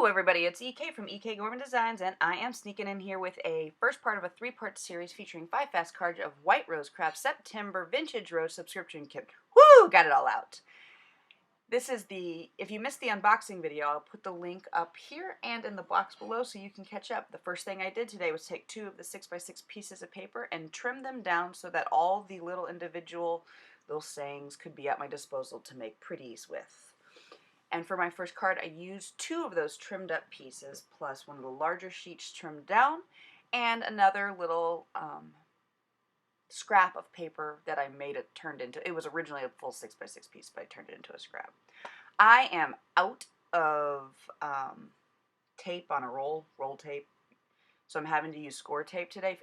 Hello everybody, it's EK from EK Gorman Designs, and I am sneaking in here with a first part of a 3-part series featuring 5 fast cards of White Rose Craft September Vintage Rose subscription kit. Woo! Got it all out. This is if you missed the unboxing video, I'll put the link up here and in the box below so you can catch up. The first thing I did today was take 2 of the 6x6 pieces of paper and trim them down so that all the little individual little sayings could be at my disposal to make pretties with. And for my first card, I used 2 of those trimmed up pieces, plus one of the larger sheets trimmed down, and another little scrap of paper that I made it turned into. It was originally a full 6x6 piece, but I turned it into a scrap. I am out of tape on a roll tape, so I'm having to use score tape today.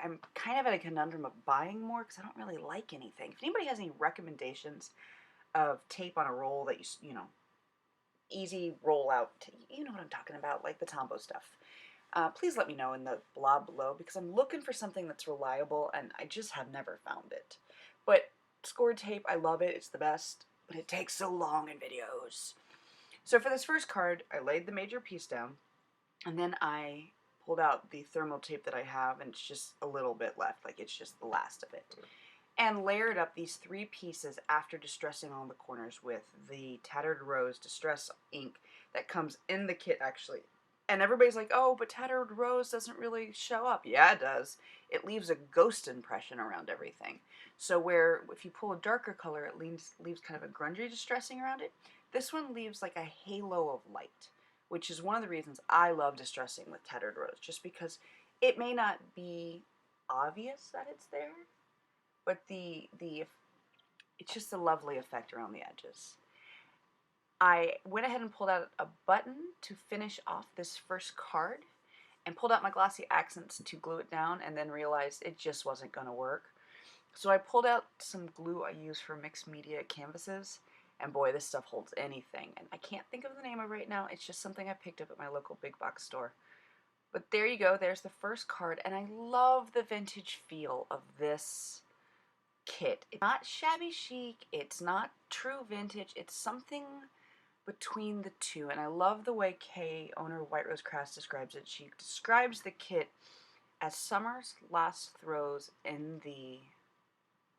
I'm kind of at a conundrum of buying more because I don't really like anything. If anybody has any recommendations of tape on a roll that you know, easy roll out, you know what I'm talking about, like the Tombow stuff, please let me know in the blob below, because I'm looking for something that's reliable and I just have never found it. But scored tape, I love it, it's the best, but it takes so long in videos. So for this first card, I laid the major piece down, and then I pulled out the thermal tape that I have, and it's just a little bit left, like it's just the last of it, and layered up these 3 pieces after distressing all the corners with the Tattered Rose Distress ink that comes in the kit, actually. And everybody's like, oh, but Tattered Rose doesn't really show up. Yeah, it does. It leaves a ghost impression around everything. So where, if you pull a darker color, it leaves kind of a grungy distressing around it. This one leaves like a halo of light, which is one of the reasons I love distressing with Tattered Rose, just because it may not be obvious that it's there, but it's just a lovely effect around the edges. I went ahead and pulled out a button to finish off this first card, and pulled out my glossy accents to glue it down, and then realized it just wasn't going to work. So I pulled out some glue I use for mixed media canvases, and boy, this stuff holds anything. And I can't think of the name of it right now. It's just something I picked up at my local big box store. But there you go, there's the first card, and I love the vintage feel of this kit. It's not shabby chic, it's not true vintage, it's something between the two, and I love the way Kay, owner of White Rose Crafts, describes it. She describes the kit as summer's last throws in the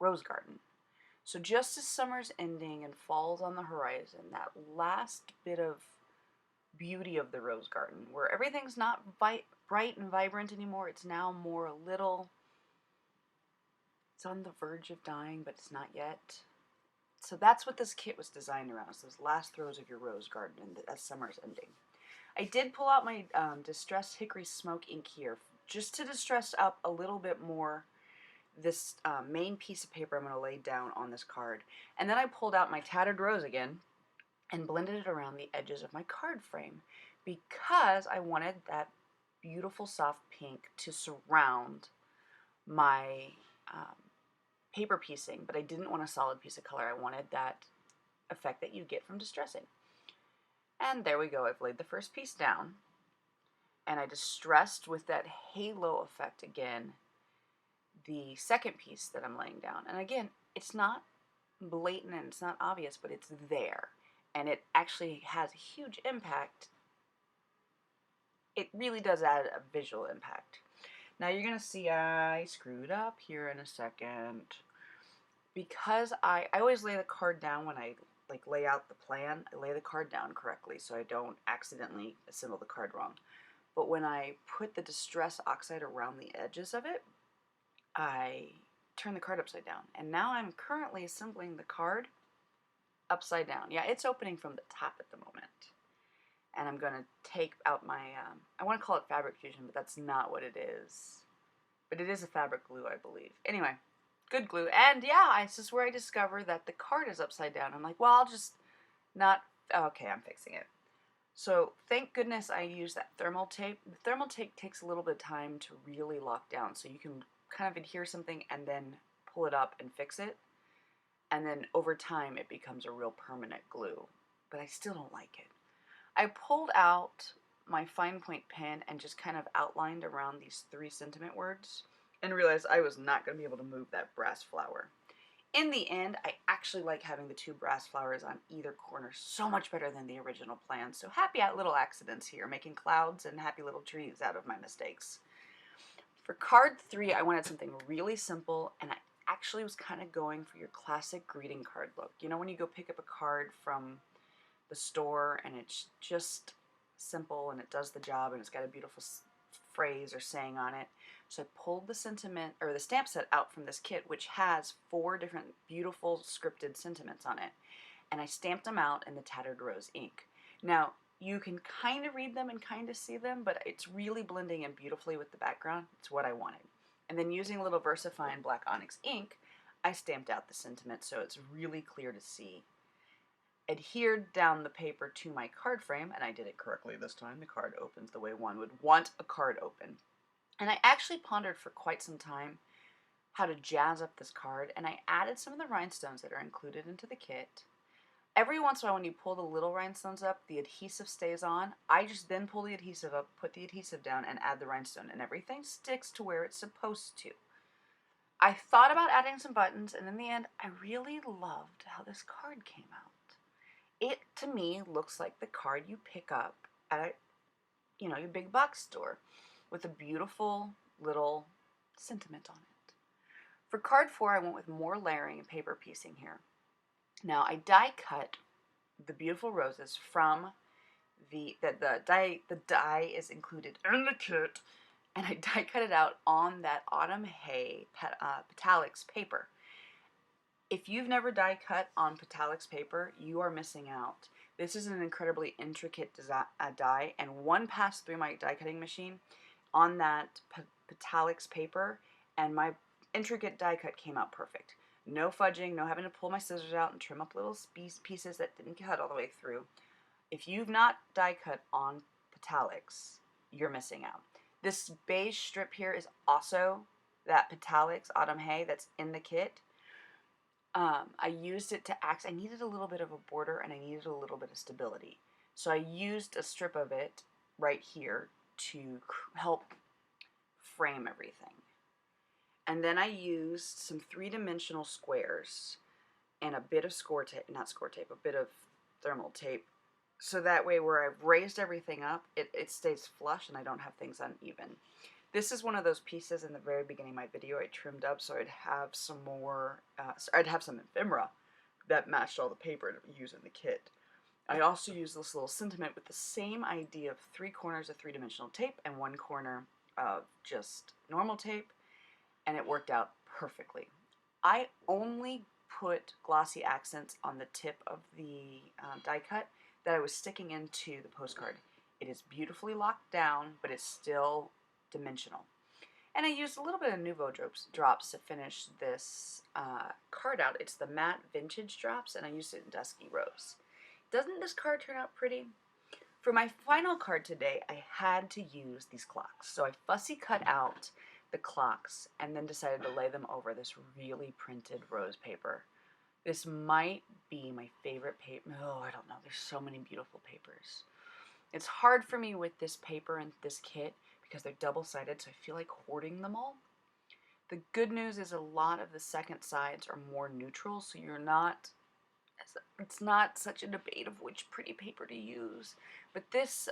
rose garden. So just as summer's ending and fall's on the horizon, that last bit of beauty of the rose garden, where everything's not bright and vibrant anymore, it's now more a little, it's on the verge of dying, but it's not yet. So that's what this kit was designed around, is those last throws of your rose garden as summer's ending. I did pull out my Distressed Hickory Smoke ink here, just to distress up a little bit more this main piece of paper I'm going to lay down on this card. And then I pulled out my Tattered Rose again and blended it around the edges of my card frame, because I wanted that beautiful soft pink to surround my paper piecing, but I didn't want a solid piece of color. I wanted that effect that you get from distressing. And there we go. I've laid the first piece down, and I distressed with that halo effect again the second piece that I'm laying down. And again, it's not blatant and it's not obvious, but it's there, and it actually has a huge impact. It really does add a visual impact. Now you're going to see I screwed up here in a second, because I always lay the card down when I lay out the plan. I lay the card down correctly so I don't accidentally assemble the card wrong. But when I put the Distress Oxide around the edges of it, I turn the card upside down. And now I'm currently assembling the card upside down. Yeah, it's opening from the top at the moment. And I'm going to take out my, I want to call it fabric fusion, but that's not what it is. But it is a fabric glue, I believe. Anyway, good glue. And yeah, this is where I discovered that the card is upside down. I'm like, well, I'll just not, okay, I'm fixing it. So thank goodness I used that thermal tape. The thermal tape takes a little bit of time to really lock down, so you can kind of adhere something and then pull it up and fix it. And then over time, it becomes a real permanent glue. But I still don't like it. I pulled out my fine point pen and just kind of outlined around these 3 sentiment words, and realized I was not going to be able to move that brass flower. In the end, I actually like having the 2 brass flowers on either corner so much better than the original plan. So happy little accidents here, making clouds and happy little trees out of my mistakes. For card 3, I wanted something really simple, and I actually was kind of going for your classic greeting card look. You know when you go pick up a card from the store and it's just simple and it does the job and it's got a beautiful phrase or saying on it. So I pulled the sentiment or the stamp set out from this kit, which has 4 different beautiful scripted sentiments on it, and I stamped them out in the Tattered Rose ink. Now you can kind of read them and kind of see them, but it's really blending in beautifully with the background. It's what I wanted. And then using a little VersaFine black onyx ink, I stamped out the sentiment so it's really clear to see. Adhered down the paper to my card frame, and I did it correctly this time. The card opens the way one would want a card open. And I actually pondered for quite some time how to jazz up this card, and I added some of the rhinestones that are included into the kit. Every once in a while when you pull the little rhinestones up, the adhesive stays on. I just then pull the adhesive up, put the adhesive down, and add the rhinestone, and everything sticks to where it's supposed to. I thought about adding some buttons, and in the end, I really loved how this card came out. It, to me, looks like the card you pick up at your big box store with a beautiful little sentiment on it. For card 4, I went with more layering and paper piecing here. Now, I die cut the beautiful roses from the die is included in the kit, and I die cut it out on that Autumn Hay Petalics paper. If you've never die cut on Petalics paper, you are missing out. This is an incredibly intricate die, and one passed through my die cutting machine on that Petalics paper, and my intricate die cut came out perfect. No fudging, no having to pull my scissors out and trim up little pieces that didn't cut all the way through. If you've not die cut on Petalics, you're missing out. This beige strip here is also that Petalics Autumn Hay that's in the kit. I used it to I needed a little bit of a border and I needed a little bit of stability. So I used a strip of it right here to help frame everything. And then I used some 3-dimensional squares and a bit of a bit of thermal tape. So that way where I've raised everything up, it stays flush and I don't have things uneven. This is one of those pieces in the very beginning of my video I trimmed up so I'd have some more, I'd have some ephemera that matched all the paper to use in the kit. I also used this little sentiment with the same idea of 3 corners of 3-dimensional tape and 1 corner of just normal tape, and it worked out perfectly. I only put glossy accents on the tip of the die cut that I was sticking into the postcard. It is beautifully locked down, but it's still dimensional. And I used a little bit of Nouveau drops to finish this card out. It's the matte vintage drops, and I used it in Dusky Rose. Doesn't this card turn out pretty? For my final card today, I had to use these clocks. So I fussy cut out the clocks and then decided to lay them over this really printed rose paper. This might be my favorite paper. Oh, I don't know. There's so many beautiful papers. It's hard for me with this paper and this kit because they're double-sided, so I feel like hoarding them all. The good news is a lot of the second sides are more neutral, so it's not such a debate of which pretty paper to use. But this,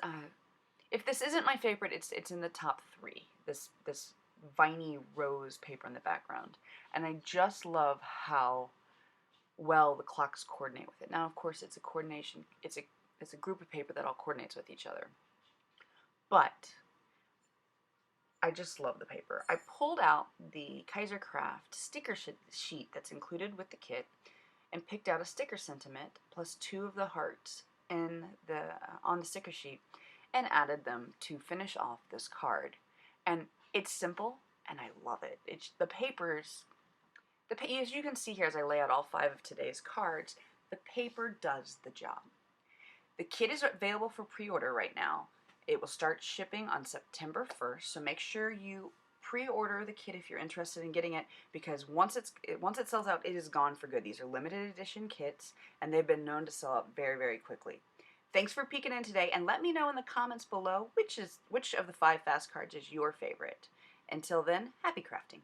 if this isn't my favorite, it's in the top 3. This viney rose paper in the background, and I just love how well the clocks coordinate with it. Now, of course, it's a coordination. It's a group of paper that all coordinates with each other, but I just love the paper. I pulled out the Kaisercraft sticker sheet that's included with the kit and picked out a sticker sentiment plus 2 of the hearts on the sticker sheet and added them to finish off this card. And it's simple, and I love it. As you can see here as I lay out all 5 of today's cards, the paper does the job. The kit is available for pre-order right now. It will start shipping on September 1st, so make sure you pre-order the kit if you're interested in getting it, because once it sells out, it is gone for good. These are limited edition kits, and they've been known to sell out very, very quickly. Thanks for peeking in today, and let me know in the comments below which of the 5 fast cards is your favorite. Until then, happy crafting.